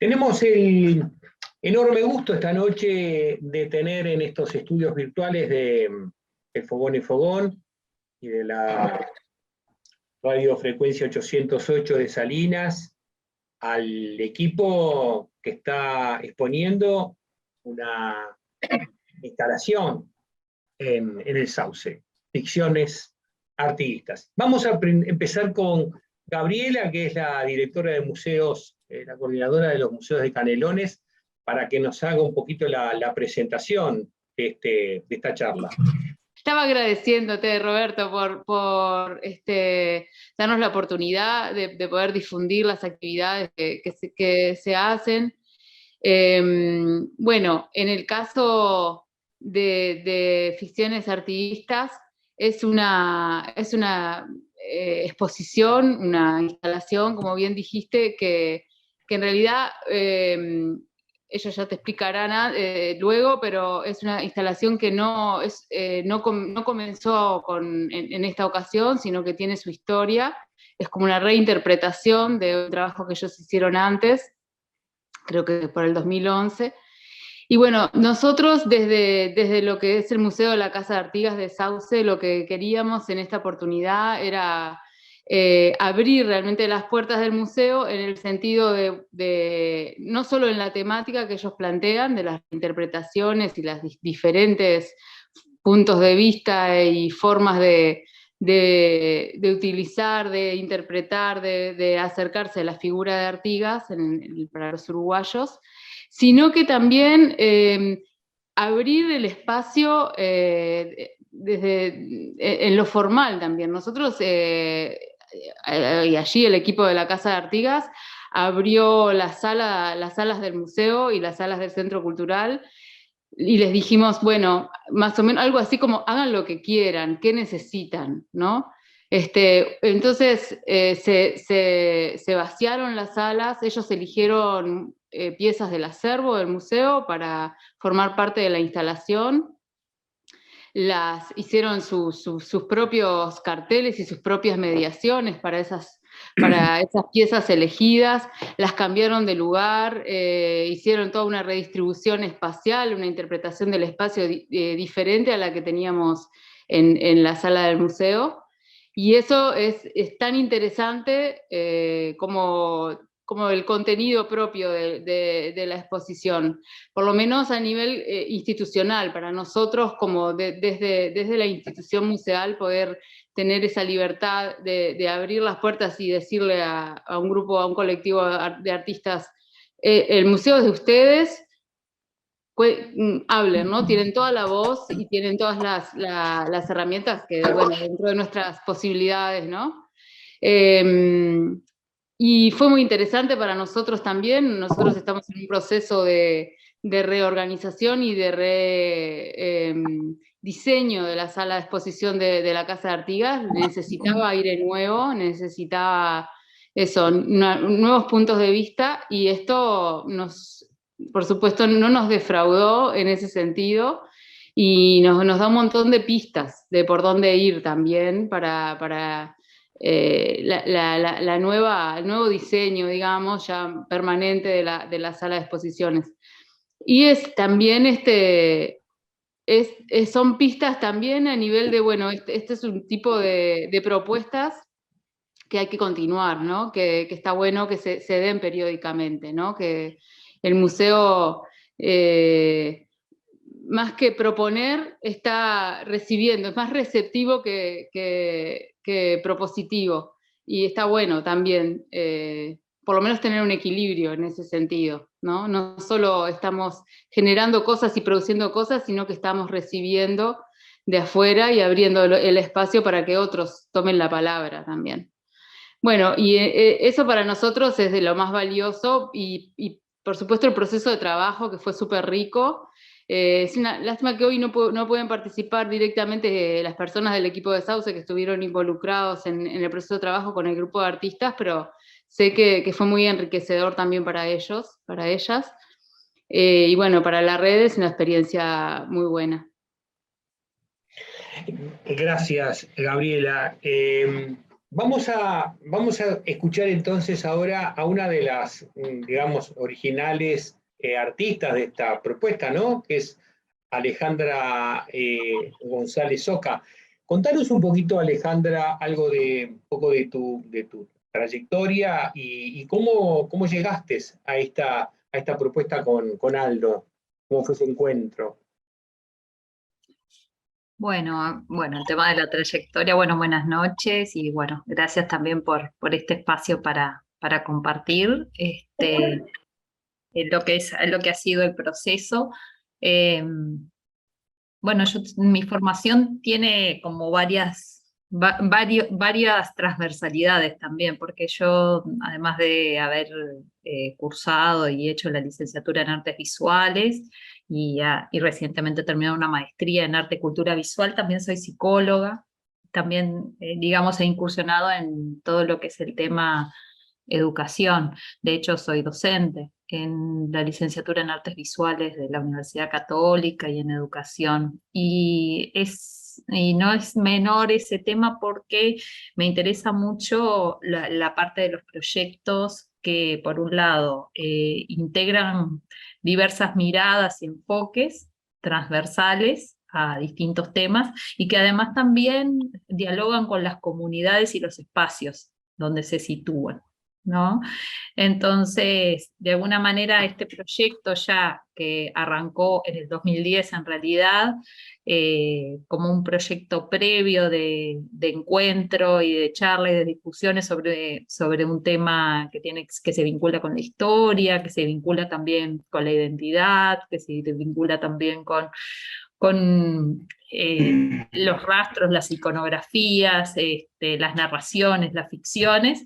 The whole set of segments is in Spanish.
Tenemos el enorme gusto esta noche de tener en estos estudios virtuales de Fogón y Fogón y de la radiofrecuencia 808 de Salinas al equipo que está exponiendo una instalación en el Sauce, Ficciones Artiguistas. Vamos a empezar con Gabriela, que es la directora de museos, la coordinadora de los museos de Canelones, para que nos haga un poquito la presentación de esta charla. Estaba agradeciéndote, Roberto, por darnos la oportunidad de poder difundir las actividades que se hacen. Bueno, en el caso de Ficciones Artiguistas, es una exposición, una instalación, como bien dijiste, que en realidad ellos ya te explicarán luego, pero es una instalación que no comenzó en esta ocasión, sino que tiene su historia. Es como una reinterpretación de un trabajo que ellos hicieron antes, creo que por el 2011. Y bueno, nosotros desde lo que es el Museo de la Casa de Artigas de Sauce, lo que queríamos en esta oportunidad era abrir realmente las puertas del museo en el sentido de no solo en la temática que ellos plantean, de las interpretaciones y los diferentes puntos de vista y formas de utilizar, de interpretar, de acercarse a la figura de Artigas para los uruguayos, sino que también abrir el espacio en lo formal también. Nosotros, y allí el equipo de la Casa de Artigas abrió las salas del museo y las salas del Centro Cultural, y les dijimos, bueno, más o menos algo así como hagan lo que quieran, ¿qué necesitan?, ¿no? Entonces se vaciaron las salas, ellos eligieron piezas del acervo del museo para formar parte de la instalación, hicieron sus propios carteles y sus propias mediaciones para esas piezas elegidas, las cambiaron de lugar, hicieron toda una redistribución espacial, una interpretación del espacio diferente a la que teníamos en la sala del museo. Y eso es tan interesante como el contenido propio de la exposición, por lo menos a nivel institucional, para nosotros como desde la institución museal poder tener esa libertad de abrir las puertas y decirle a un grupo, a un colectivo de artistas, el museo es de ustedes, hablen, ¿no? Tienen toda la voz y tienen todas las herramientas que, bueno, dentro de nuestras posibilidades, ¿no? Y fue muy interesante para nosotros también. Nosotros estamos en un proceso de reorganización y de diseño de la sala de exposición de la Casa de Artigas. Necesitaba aire nuevo, necesitaba nuevos puntos de vista, y esto por supuesto, no nos defraudó en ese sentido, y nos da un montón de pistas de por dónde ir también para el nuevo diseño, digamos, ya permanente de la sala de exposiciones. Y es también son pistas también a nivel de, bueno, este es un tipo de propuestas que hay que continuar, ¿no? Que está bueno que se den periódicamente, ¿no? Que el museo, más que proponer, está recibiendo, es más receptivo que propositivo, y está bueno también, por lo menos tener un equilibrio en ese sentido, ¿no? No solo estamos generando cosas y produciendo cosas, sino que estamos recibiendo de afuera y abriendo el espacio para que otros tomen la palabra también. Bueno, y eso para nosotros es de lo más valioso, y por supuesto el proceso de trabajo, que fue súper rico. Es una lástima que hoy no pueden participar directamente las personas del equipo de Sauce que estuvieron involucrados en el proceso de trabajo con el grupo de artistas, pero sé que fue muy enriquecedor también para ellos, para ellas. Y bueno, para la red es una experiencia muy buena. Gracias, Gabriela. Vamos a escuchar entonces ahora a una de las, digamos, originales artistas de esta propuesta, ¿no? Que es Alejandra González Oca. Contanos un poquito, Alejandra, algo un poco de tu trayectoria y cómo llegaste a esta propuesta con Aldo. ¿Cómo fue ese encuentro? Bueno, el tema de la trayectoria, bueno, buenas noches y bueno, gracias también por este espacio para compartir lo que ha sido el proceso. Eh, bueno, mi formación tiene como varias transversalidades también, porque yo, además de haber cursado y hecho la licenciatura en artes visuales y recientemente terminado una maestría en arte y cultura visual, también soy psicóloga, también, digamos, he incursionado en todo lo que es el tema educación. De hecho, soy docente en la licenciatura en artes visuales de la Universidad Católica y en educación. Y no es menor ese tema porque me interesa mucho la parte de los proyectos que, por un lado, integran diversas miradas y enfoques transversales a distintos temas y que además también dialogan con las comunidades y los espacios donde se sitúan, ¿no? Entonces, de alguna manera, este proyecto ya que arrancó en el 2010 en realidad, como un proyecto previo de encuentro y de charla y de discusiones sobre un tema que se vincula con la historia, que se vincula también con la identidad, que se vincula también con los rastros, las iconografías, las narraciones, las ficciones,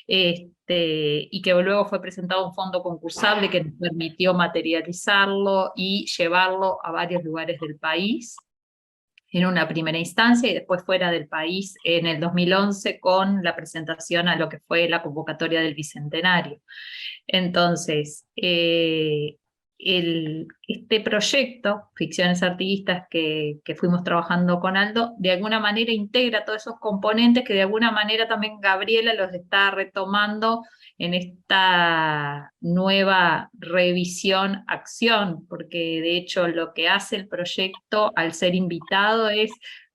y que luego fue presentado un fondo concursable que nos permitió materializarlo y llevarlo a varios lugares del país en una primera instancia y después fuera del país en el 2011 con la presentación a lo que fue la convocatoria del Bicentenario. Entonces, este proyecto, Ficciones Artiguistas, que fuimos trabajando con Aldo, de alguna manera integra todos esos componentes que de alguna manera también Gabriela los está retomando en esta nueva revisión acción, porque de hecho lo que hace el proyecto al ser invitado es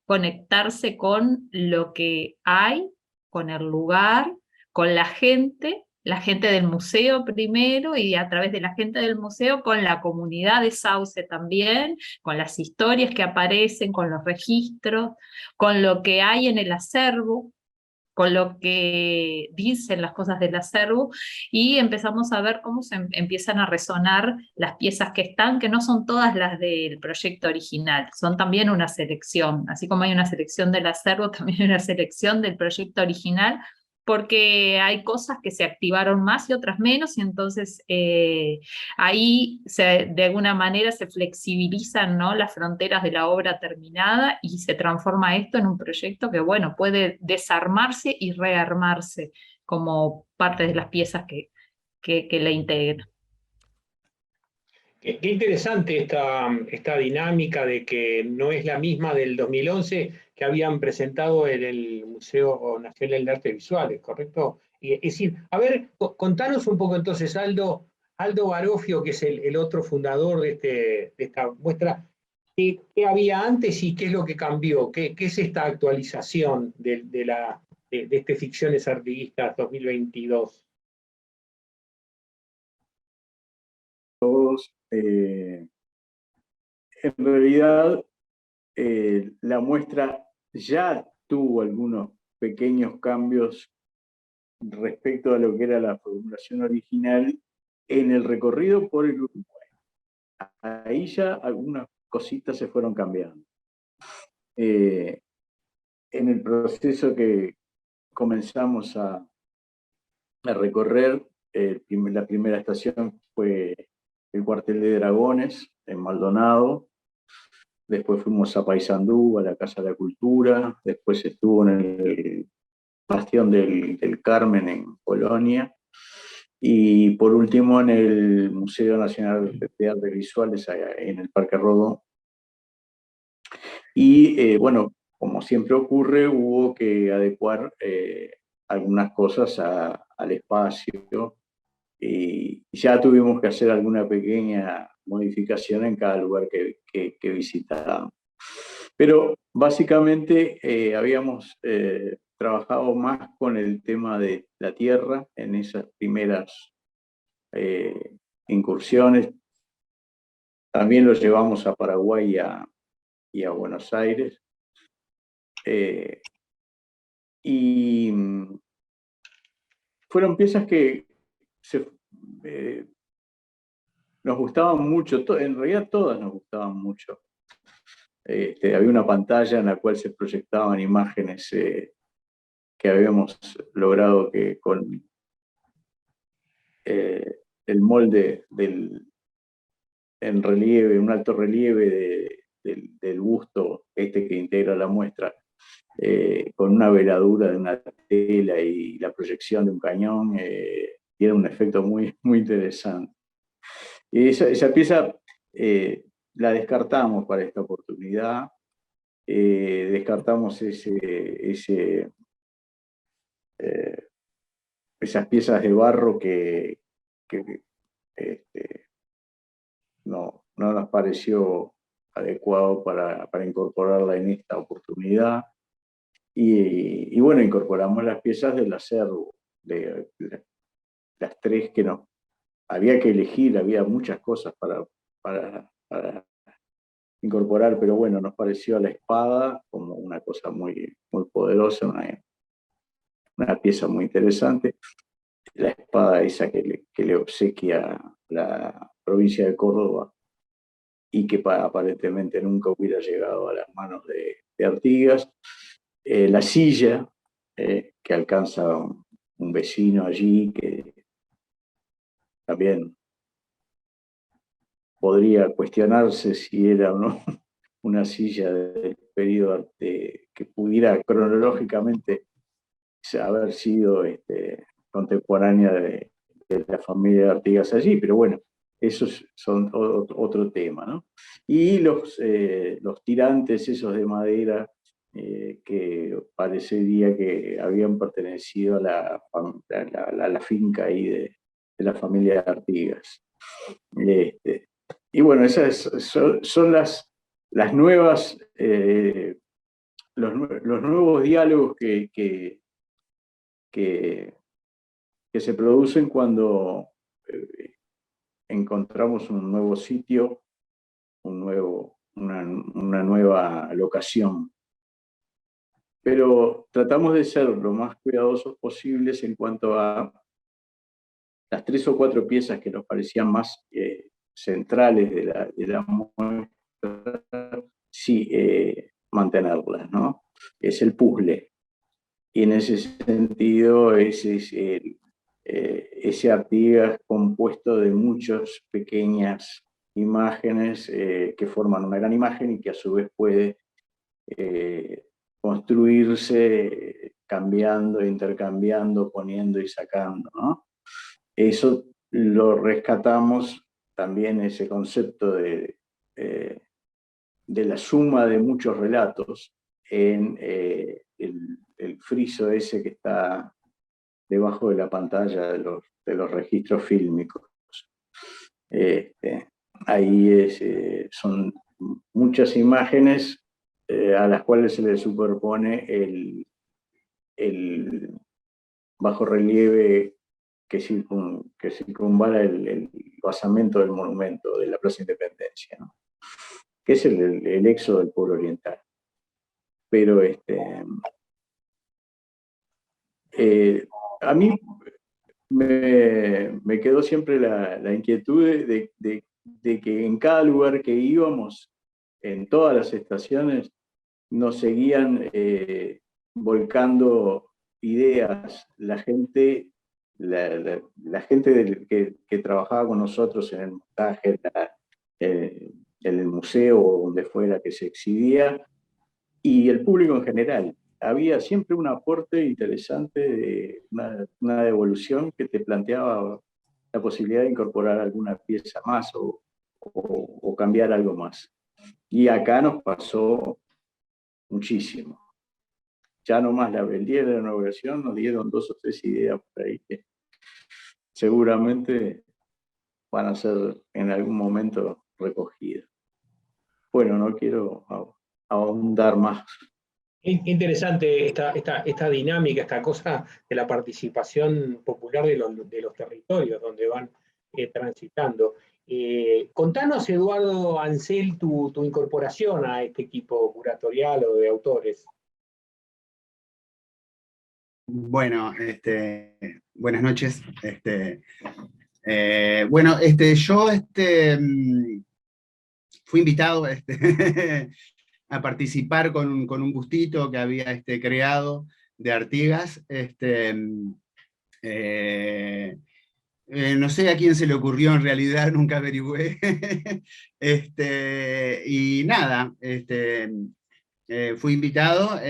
conectarse con lo que hay, con el lugar, con la gente del museo primero y a través de la gente del museo con la comunidad de Sauce también, con las historias que aparecen, con los registros, con lo que hay en el acervo, con lo que dicen las cosas del acervo, y empezamos a ver cómo empiezan a resonar las piezas que están, que no son todas las del proyecto original, son también una selección, así como hay una selección del acervo, también hay una selección del proyecto original, porque hay cosas que se activaron más y otras menos, y entonces ahí de alguna manera se flexibilizan, ¿no?, las fronteras de la obra terminada y se transforma esto en un proyecto que, bueno, puede desarmarse y rearmarse como parte de las piezas que la integran. Qué interesante esta dinámica de que no es la misma del 2011 que habían presentado en el Museo Nacional de Artes Visuales, ¿correcto? Es decir, a ver, contanos un poco entonces, Aldo Barofio, que es el otro fundador de esta muestra, ¿qué había antes y qué es lo que cambió? ¿Qué es esta actualización de este Ficciones Artiguistas 2022? En realidad, la muestra ya tuvo algunos pequeños cambios respecto a lo que era la formulación original en el recorrido por el Uruguay. Ahí ya algunas cositas se fueron cambiando. En el proceso que comenzamos a recorrer, la primera estación fue el cuartel de Dragones en Maldonado. Después fuimos a Paysandú, a la Casa de la Cultura. Después estuvo en el Bastión del Carmen en Colonia. Y por último en el Museo Nacional de Artes Visuales en el Parque Rodó. Y bueno, como siempre ocurre, hubo que adecuar algunas cosas al espacio, y ya tuvimos que hacer alguna pequeña modificación en cada lugar que visitábamos. Pero básicamente habíamos trabajado más con el tema de la tierra en esas primeras incursiones. También lo llevamos a Paraguay y a Buenos Aires. Y fueron piezas que nos gustaban mucho, en realidad todas nos gustaban mucho. Había una pantalla en la cual se proyectaban imágenes que habíamos logrado que con el molde en relieve, un alto relieve del busto que integra la muestra, con una veladura de una tela y la proyección de un cañón, tiene un efecto muy, muy interesante. Y esa pieza la descartamos para esta oportunidad. Descartamos esas piezas de barro que no nos pareció adecuado para incorporarla en esta oportunidad. Y bueno, incorporamos las piezas del acervo, de las tres que había que elegir, había muchas cosas para incorporar, pero bueno, nos pareció la espada como una cosa muy, muy poderosa, una pieza muy interesante. La espada esa que le obsequia la provincia de Córdoba y que aparentemente nunca hubiera llegado a las manos de Artigas. La silla que alcanza un vecino allí, que también podría cuestionarse si era o no una silla del periodo que pudiera cronológicamente haber sido contemporánea de la familia de Artigas allí, pero bueno, esos son otro tema, ¿no? Y los tirantes esos de madera que parecería que habían pertenecido a la finca ahí de la familia de Artigas. Y bueno, esas son las nuevas, los nuevos diálogos que se producen cuando encontramos un nuevo sitio, una nueva locación. Pero tratamos de ser lo más cuidadosos posibles en cuanto a las 3 o 4 piezas que nos parecían más centrales de la muestra, sí, mantenerlas, ¿no? Es el puzzle. Y en ese sentido, ese Artigas compuesto de muchas pequeñas imágenes que forman una gran imagen y que a su vez puede construirse cambiando, intercambiando, poniendo y sacando, ¿no? Eso lo rescatamos también, ese concepto de la suma de muchos relatos en el friso ese que está debajo de la pantalla de los registros fílmicos. Ahí son muchas imágenes a las cuales se le superpone el bajorrelieve que circunvala el basamento del monumento de la Plaza Independencia, ¿no? Que es el éxodo del pueblo oriental. Pero a mí me quedó siempre la inquietud de que en cada lugar que íbamos, en todas las estaciones, nos seguían volcando ideas. La gente que trabajaba con nosotros en el montaje, en el museo o donde fuera que se exhibía, y el público en general. Había siempre un aporte interesante, una devolución que te planteaba la posibilidad de incorporar alguna pieza más o cambiar algo más. Y acá nos pasó muchísimo. Ya nomás el día de la inauguración nos dieron 2 o 3 ideas por ahí que seguramente van a ser en algún momento recogidas. Bueno, no quiero ahondar más. Interesante esta dinámica, esta cosa de la participación popular de los territorios donde van transitando. Contanos, Eduardo Ansel, tu incorporación a este equipo curatorial o de autores. Bueno, buenas noches. Bueno, yo fui invitado a participar con un gustito que había creado de Artigas. No sé a quién se le ocurrió en realidad, nunca averigüé. Y nada, fui invitado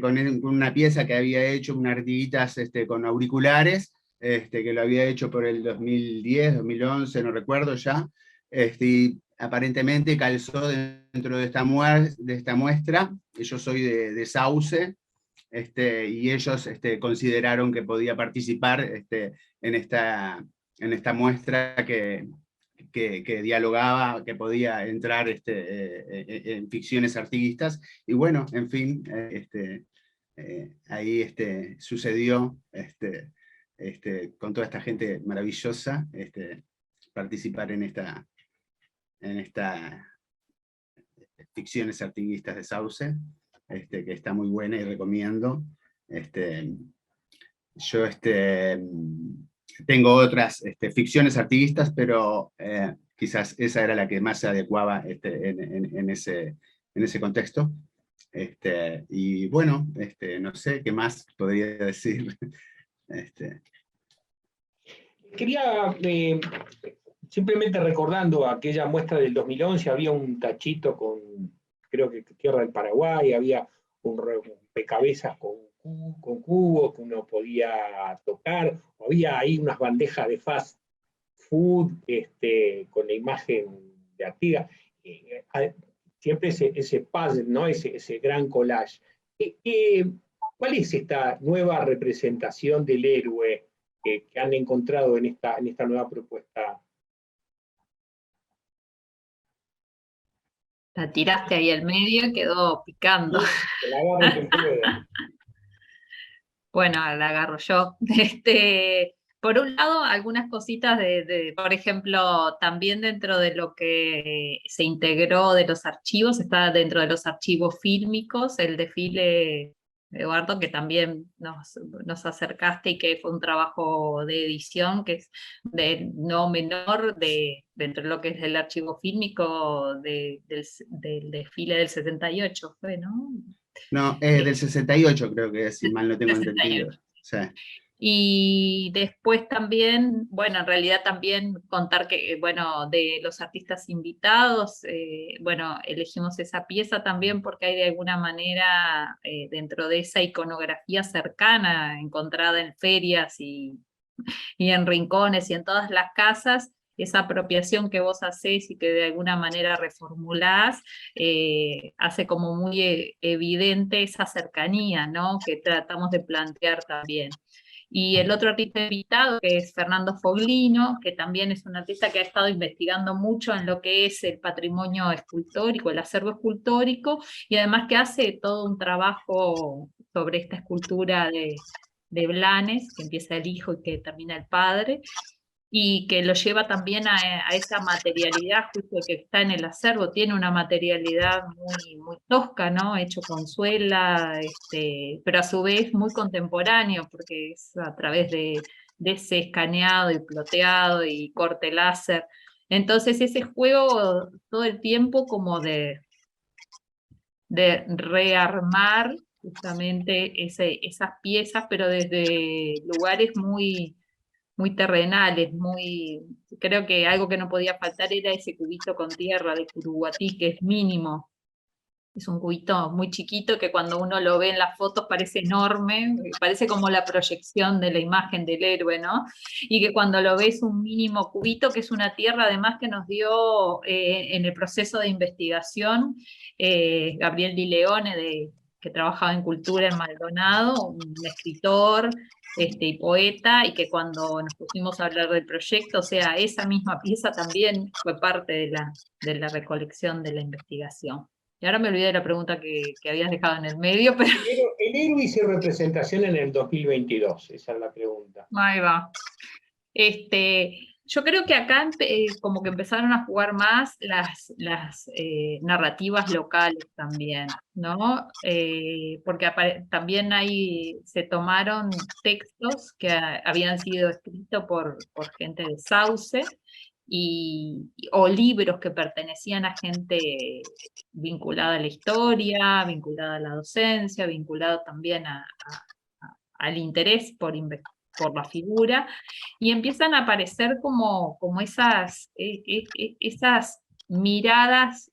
con una pieza que había hecho, unas Artiguitas con auriculares, que lo había hecho por el 2010, 2011, no recuerdo ya, y aparentemente calzó dentro de esta muestra. Yo soy de Sauce, y ellos consideraron que podía participar en esta muestra que dialogaba, que podía entrar en ficciones artiguistas, y bueno, en fin, ahí sucedió con toda esta gente maravillosa, participar en esta ficciones artiguistas de Sauce, que está muy buena y recomiendo. Yo tengo otras ficciones artiguistas, pero quizás esa era la que más se adecuaba en ese contexto. Y bueno, no sé qué más podría decir. Quería, simplemente recordando aquella muestra del 2011, había un tachito con, creo que Tierra del Paraguay, había un rompecabezas con cubos que uno podía tocar, había ahí unas bandejas de fast food con la imagen de Artigas. Siempre ese puzzle, ¿no? ese gran collage. ¿Cuál es esta nueva representación del héroe que han encontrado en esta nueva propuesta? La tiraste ahí al medio y quedó picando. Que la agarre quien pueda. Bueno, la agarro yo. Por un lado, algunas cositas por ejemplo, también dentro de lo que se integró de los archivos, está dentro de los archivos fílmicos, el desfile, Eduardo, que también nos acercaste y que fue un trabajo de edición que es no menor dentro de lo que es el archivo fílmico del desfile del 78, fue, ¿no? No, del 68 creo que, si mal no tengo entendido. Sí. Y después también, bueno, en realidad también contar que, bueno, de los artistas invitados, bueno, elegimos esa pieza también porque hay de alguna manera dentro de esa iconografía cercana, encontrada en ferias y en rincones y en todas las casas, esa apropiación que vos hacés y que de alguna manera reformulás, hace como muy evidente esa cercanía, ¿no? Que tratamos de plantear también. Y el otro artista invitado, que es Fernando Foglino, que también es un artista que ha estado investigando mucho en lo que es el patrimonio escultórico, el acervo escultórico, y además que hace todo un trabajo sobre esta escultura de Blanes, que empieza el hijo y que termina el padre, y que lo lleva también a esa materialidad justo que está en el acervo. Tiene una materialidad muy, muy tosca, ¿no? Hecho con suela, pero a su vez muy contemporáneo, porque es a través de ese escaneado y ploteado y corte láser. Entonces ese juego todo el tiempo como de rearmar justamente esas piezas, pero desde lugares muy terrenales, creo que algo que no podía faltar era ese cubito con tierra de Curuguatí, que es mínimo. Es un cubito muy chiquito que cuando uno lo ve en las fotos parece enorme, parece como la proyección de la imagen del héroe, ¿no? Y que cuando lo ves un mínimo cubito, que es una tierra además que nos dio en el proceso de investigación Gabriel Di Leone que trabajaba en cultura en Maldonado, un escritor y poeta, y que cuando nos pusimos a hablar del proyecto, o sea, esa misma pieza también fue parte de la recolección de la investigación. Y ahora me olvidé de la pregunta que habías dejado en el medio, pero... El héroe y su representación en el 2022, esa es la pregunta. Ahí va. Yo creo que acá como que empezaron a jugar más las narrativas locales también, ¿no? Porque también ahí se tomaron textos que habían sido escritos por gente de Sauce, o libros que pertenecían a gente vinculada a la historia, vinculada a la docencia, vinculado también al interés por la figura, y empiezan a aparecer como esas miradas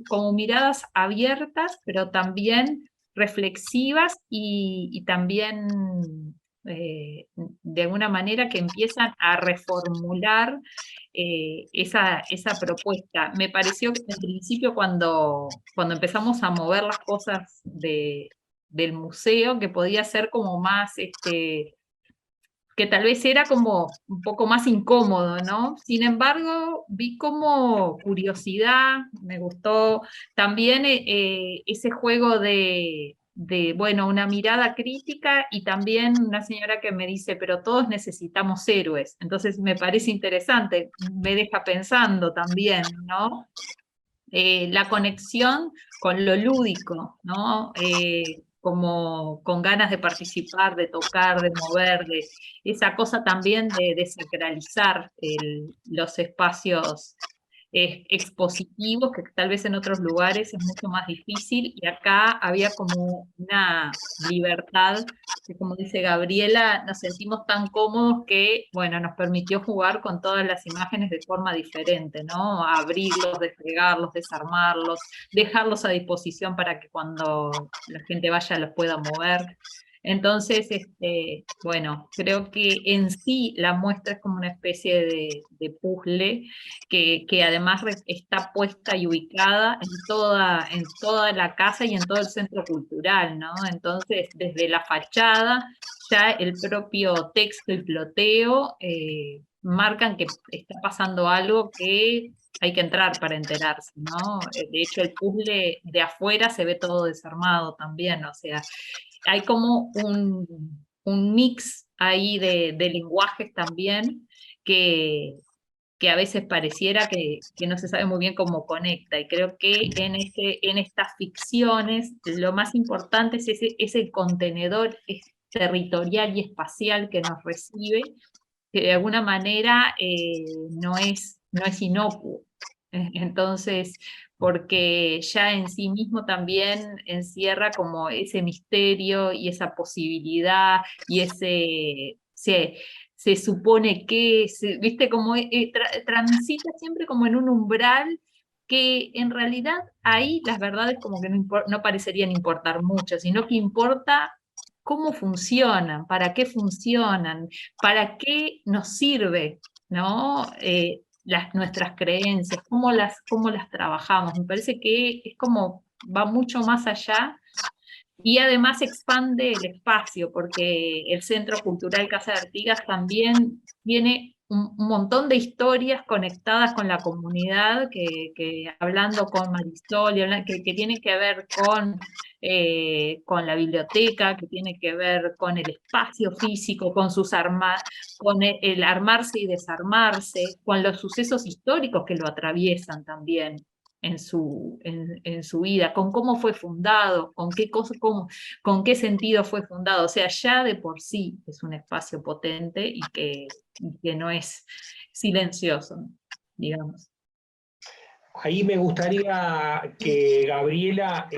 como miradas abiertas, pero también reflexivas y también de alguna manera que empiezan a reformular esa propuesta. Me pareció que en principio cuando empezamos a mover las cosas del museo, que podía ser como más, que tal vez era como un poco más incómodo, ¿no? Sin embargo, vi como curiosidad, me gustó también ese juego bueno, una mirada crítica, y también una señora que me dice, pero todos necesitamos héroes. Entonces me parece interesante, me deja pensando también, ¿no? La conexión con lo lúdico, ¿no? Como con ganas de participar, de tocar, de mover, de esa cosa también de desacralizar los espacios expositivos, que tal vez en otros lugares es mucho más difícil, y acá había como una libertad que, como dice Gabriela, nos sentimos tan cómodos que, bueno, nos permitió jugar con todas las imágenes de forma diferente, ¿no? Abrirlos, desplegarlos, desarmarlos, dejarlos a disposición para que cuando la gente vaya los pueda mover. Entonces, bueno, creo que en sí la muestra es como una especie de puzzle que además está puesta y ubicada en toda la casa y en todo el centro cultural, ¿no? Entonces, desde la fachada, ya el propio texto y ploteo marcan que está pasando algo que hay que entrar para enterarse, ¿no? De hecho, el puzzle de afuera se ve todo desarmado también, o sea, hay como un mix ahí de lenguajes también que a veces pareciera que no se sabe muy bien cómo conecta, y creo que en estas ficciones lo más importante es ese contenedor territorial y espacial que nos recibe, que de alguna manera no es inocuo. Entonces, porque ya en sí mismo también encierra como ese misterio y esa posibilidad y se supone que, viste, como transita siempre como en un umbral que en realidad ahí las verdades como que no parecerían importar mucho, sino que importa cómo funcionan, para qué nos sirve, ¿no? Nuestras creencias, cómo las trabajamos. Me parece que es como, va mucho más allá, y además expande el espacio, porque el Centro Cultural Casa de Artigas también tiene un montón de historias conectadas con la comunidad, que hablando con Marisol, que tiene que ver con la biblioteca, que tiene que ver con el espacio físico, con con el armarse y desarmarse, con los sucesos históricos que lo atraviesan también en su vida, con cómo fue fundado, con qué sentido fue fundado. O sea, ya de por sí es un espacio potente y que no es silencioso, digamos. Ahí me gustaría que Gabriela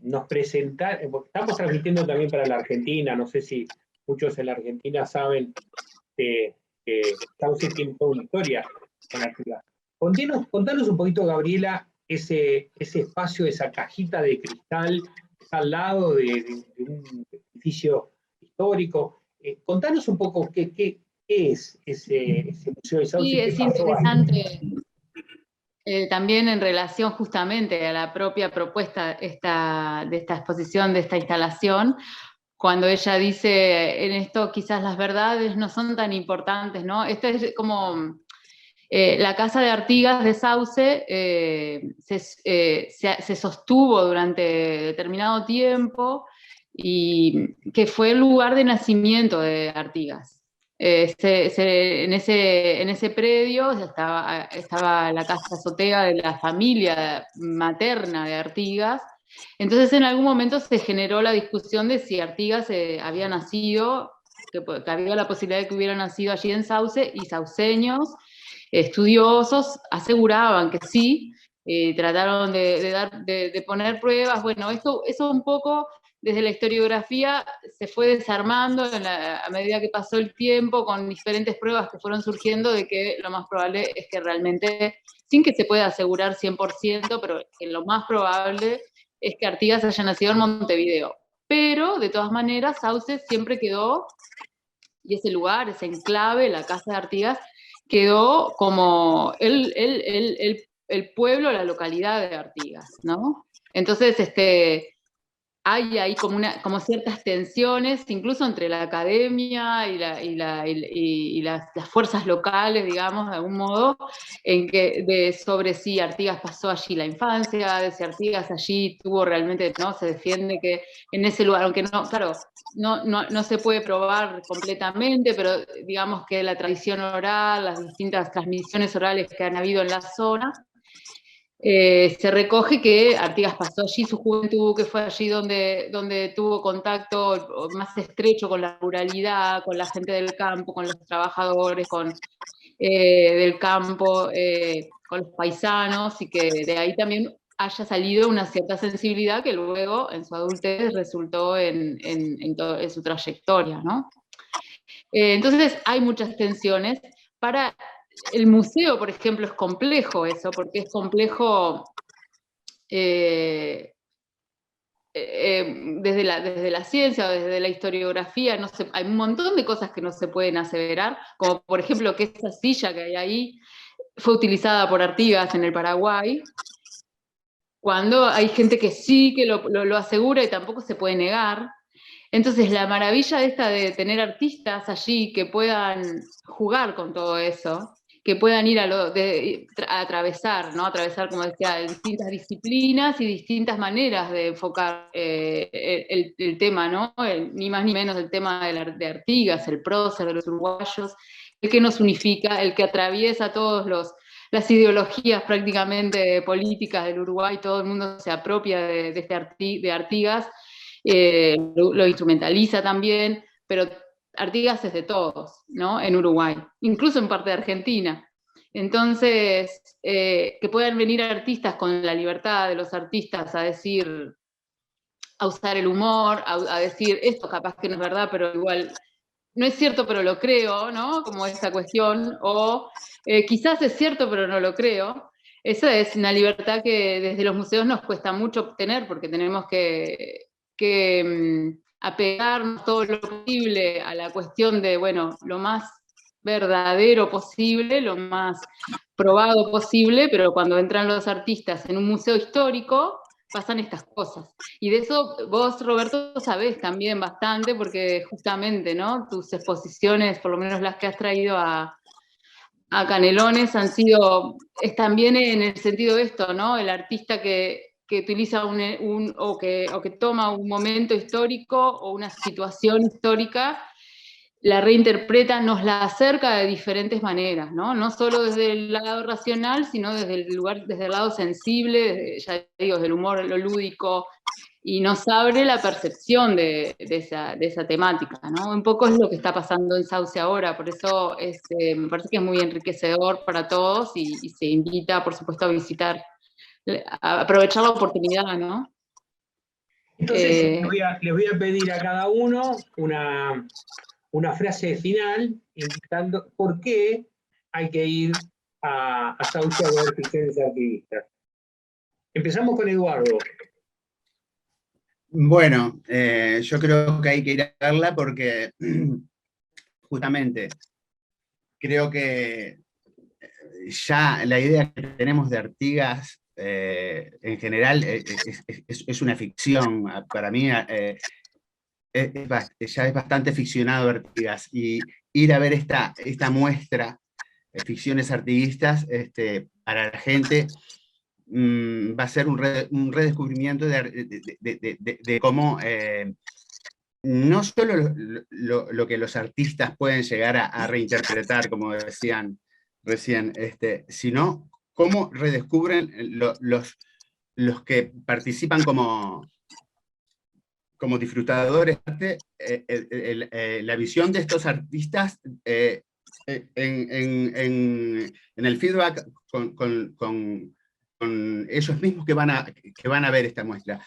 nos presentara, porque estamos transmitiendo también para la Argentina, no sé si muchos en la Argentina saben que Sauce tiene toda una historia con la ciudad. Contanos un poquito, Gabriela, ese espacio, esa cajita de cristal que está al lado de un edificio histórico. Contanos un poco qué es ese museo de Sauce. Sí, es interesante. también en relación justamente a la propia propuesta de esta exposición, de esta instalación, cuando ella dice, en esto quizás las verdades no son tan importantes, ¿no? Esta es como la casa de Artigas de Sauce se sostuvo durante determinado tiempo y que fue el lugar de nacimiento de Artigas. En ese predio estaba la casa azotea de la familia materna de Artigas. Entonces en algún momento se generó la discusión de si Artigas había nacido, que había la posibilidad de que hubiera nacido allí en Sauce, y sauceños estudiosos aseguraban que sí, trataron de poner pruebas. Bueno, eso un poco desde la historiografía se fue desarmando a medida que pasó el tiempo, con diferentes pruebas que fueron surgiendo de que lo más probable es que realmente, sin que se pueda asegurar 100%, pero que lo más probable es que Artigas haya nacido en Montevideo. Pero, de todas maneras, Sauce siempre quedó, y ese lugar, ese enclave, la casa de Artigas, quedó como el pueblo, la localidad de Artigas, ¿no? Entonces, hay ahí como ciertas tensiones, incluso entre la academia y las fuerzas locales, digamos, de algún modo, sobre si Artigas pasó allí la infancia, de si Artigas allí tuvo realmente, ¿no? Se defiende que en ese lugar, aunque no, claro, no se puede probar completamente, pero digamos que la tradición oral, las distintas transmisiones orales que han habido en la zona, se recoge que Artigas pasó allí su juventud, que fue allí donde tuvo contacto más estrecho con la ruralidad, con la gente del campo, con los trabajadores del campo, con los paisanos, y que de ahí también haya salido una cierta sensibilidad que luego en su adultez resultó en su trayectoria, ¿no? Entonces hay muchas tensiones. Para el museo, por ejemplo, es complejo eso, porque es complejo desde la ciencia o desde la historiografía. No sé, hay un montón de cosas que no se pueden aseverar, como por ejemplo que esa silla que hay ahí fue utilizada por Artigas en el Paraguay, cuando hay gente que sí, que lo asegura y tampoco se puede negar. Entonces, la maravilla esta de tener artistas allí que puedan jugar con todo eso, que puedan ir a atravesar, ¿no? Atravesar, como decía, distintas disciplinas y distintas maneras de enfocar el tema, ¿no? Ni más ni menos el tema de Artigas, el prócer de los uruguayos, el que nos unifica, el que atraviesa las ideologías prácticamente políticas del Uruguay. Todo el mundo se apropia de Artigas. Lo instrumentaliza también, pero Artigas es de todos, ¿no? En Uruguay, incluso en parte de Argentina. Entonces, que puedan venir artistas con la libertad de los artistas a decir, a usar el humor, a decir, esto capaz que no es verdad, pero igual no es cierto, pero lo creo, ¿no? Como esta cuestión, o quizás es cierto, pero no lo creo. Esa es una libertad que desde los museos nos cuesta mucho obtener, porque tenemos que apegarnos todo lo posible a la cuestión de, bueno, lo más verdadero posible, lo más probado posible, pero cuando entran los artistas en un museo histórico, pasan estas cosas. Y de eso vos, Roberto, sabés también bastante, porque justamente, ¿no? Tus exposiciones, por lo menos las que has traído a Canelones, es también en el sentido de esto, ¿no? El artista que utiliza o que toma un momento histórico o una situación histórica, la reinterpreta, nos la acerca de diferentes maneras, ¿no? No solo desde el lado racional, sino desde el lado sensible, ya digo, desde el humor, lo lúdico, y nos abre la percepción de esa temática, ¿no? Un poco es lo que está pasando en Sauce ahora, por eso me parece que es muy enriquecedor para todos y se invita, por supuesto, a visitar, a aprovechar la oportunidad, ¿no? Entonces, les voy a pedir a cada uno una frase final indicando por qué hay que ir a Sauce a ver ficciones activistas. Empezamos con Eduardo. Bueno, yo creo que hay que ir a verla porque justamente creo que ya la idea que tenemos de Artigas en general es una ficción. Para mí ya es bastante ficcionado Artigas, y ir a ver esta muestra, ficciones artiguistas, para la gente va a ser un redescubrimiento de cómo no solo lo que los artistas pueden llegar a reinterpretar, como decían recién, sino cómo redescubren los que participan como disfrutadores de arte, la visión de estos artistas en el feedback con ellos mismos que van a ver esta muestra.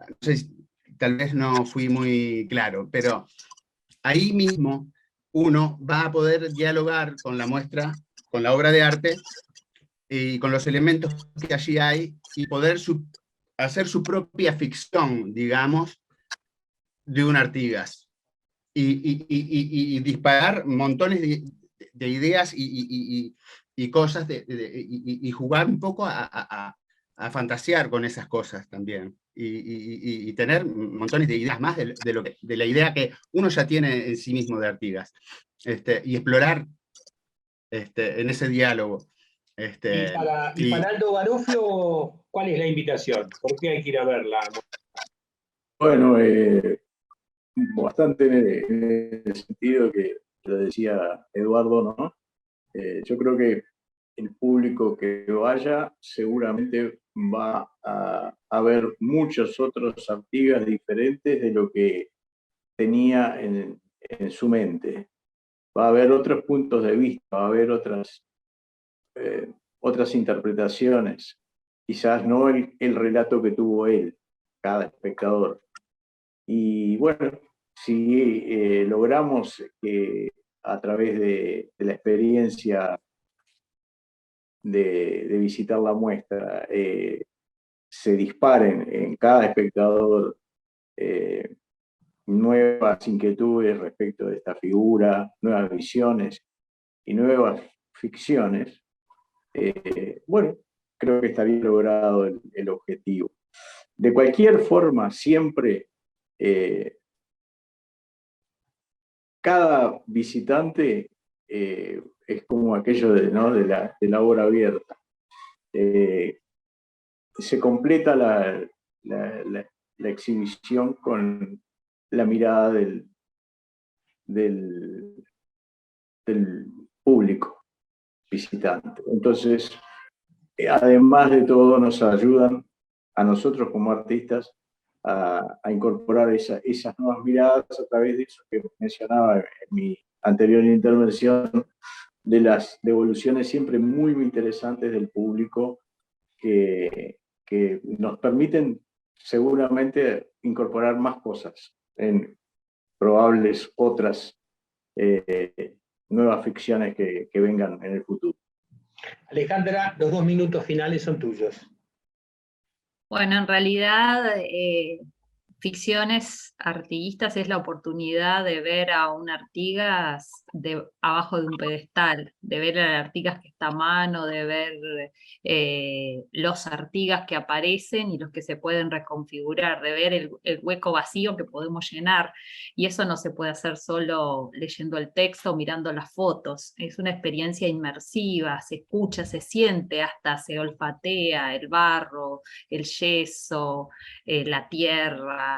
Entonces, tal vez no fui muy claro, pero ahí mismo uno va a poder dialogar con la muestra, con la obra de arte y con los elementos que allí hay, y poder hacer su propia ficción, digamos, de un Artigas, y disparar montones de ideas y cosas, y jugar un poco a fantasear con esas cosas también, y tener montones de ideas más de la idea que uno ya tiene en sí mismo de Artigas, y explorar en ese diálogo. Y para Aldo Barofio, ¿cuál es la invitación? ¿Por qué hay que ir a verla? Bueno, bastante en el sentido que lo decía Eduardo, ¿no? Yo creo que el público que vaya seguramente va a ver muchos otros Artigas diferentes de lo que tenía en su mente. Va a haber otros puntos de vista, va a haber otras interpretaciones, quizás no el relato que tuvo él, cada espectador. Y bueno, si logramos que a través de la experiencia de visitar la muestra se disparen en cada espectador nuevas inquietudes respecto de esta figura, nuevas visiones y nuevas ficciones, bueno, creo que estaría logrado el objetivo. De cualquier forma, siempre cada visitante es como aquello ¿no? de la obra abierta. Se completa la exhibición con la mirada del público visitante. Entonces, además de todo, nos ayudan a nosotros como artistas a incorporar esas nuevas miradas a través de eso que mencionaba en mi anterior intervención, de las devoluciones siempre muy, muy interesantes del público que nos permiten seguramente incorporar más cosas en probables otras nuevas ficciones que vengan en el futuro. Alejandra, los 2 minutos finales son tuyos. Bueno, en realidad, ficciones artiguistas es la oportunidad de ver a un Artigas abajo de un pedestal, de ver al Artigas que está a mano, de ver los Artigas que aparecen y los que se pueden reconfigurar, de ver el hueco vacío que podemos llenar. Y eso no se puede hacer solo leyendo el texto o mirando las fotos. Es una experiencia inmersiva, se escucha, se siente, hasta se olfatea el barro, el yeso, la tierra.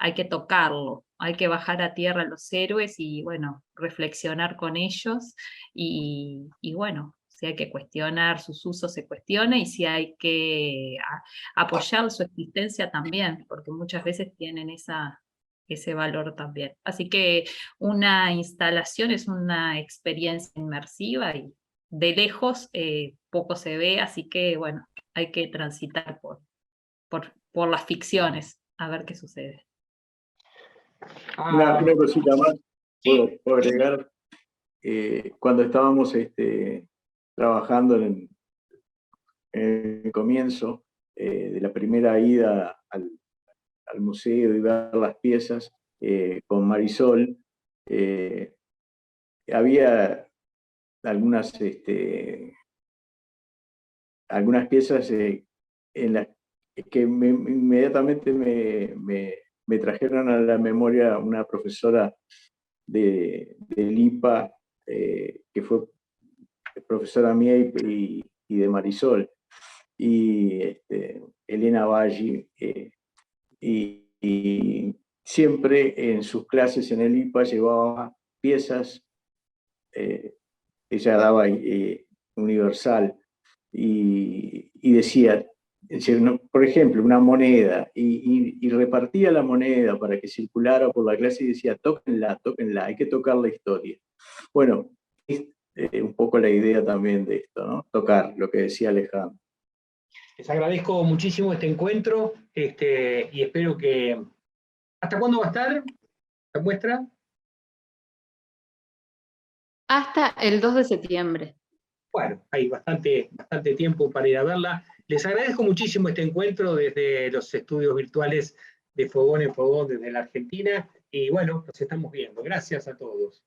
Hay que tocarlo, hay que bajar a tierra a los héroes y bueno, reflexionar con ellos y bueno, si hay que cuestionar sus usos se cuestiona, y si hay que apoyar su existencia también, porque muchas veces tienen ese valor también. Así que una instalación es una experiencia inmersiva y de lejos poco se ve, así que bueno, hay que transitar por las ficciones, a ver qué sucede. Una cosita más, puedo agregar. Cuando estábamos trabajando en el comienzo de la primera ida al museo y ver las piezas con Marisol, había algunas piezas en las que inmediatamente me trajeron a la memoria una profesora del IPA, que fue profesora mía y de Marisol, y Elena Baggi, y siempre en sus clases en el IPA llevaba piezas, ella daba universal, y decía, por ejemplo, una moneda, y repartía la moneda para que circulara por la clase y decía, tóquenla, tóquenla, hay que tocar la historia. Bueno, es un poco la idea también de esto, ¿no? Tocar, lo que decía Alejandro. Les agradezco muchísimo este encuentro, y espero que... ¿Hasta cuándo va a estar la muestra? Hasta el 2 de septiembre. Bueno, hay bastante tiempo para ir a verla. Les agradezco muchísimo este encuentro desde los estudios virtuales de Fogón en Fogón desde la Argentina, y bueno, nos estamos viendo. Gracias a todos.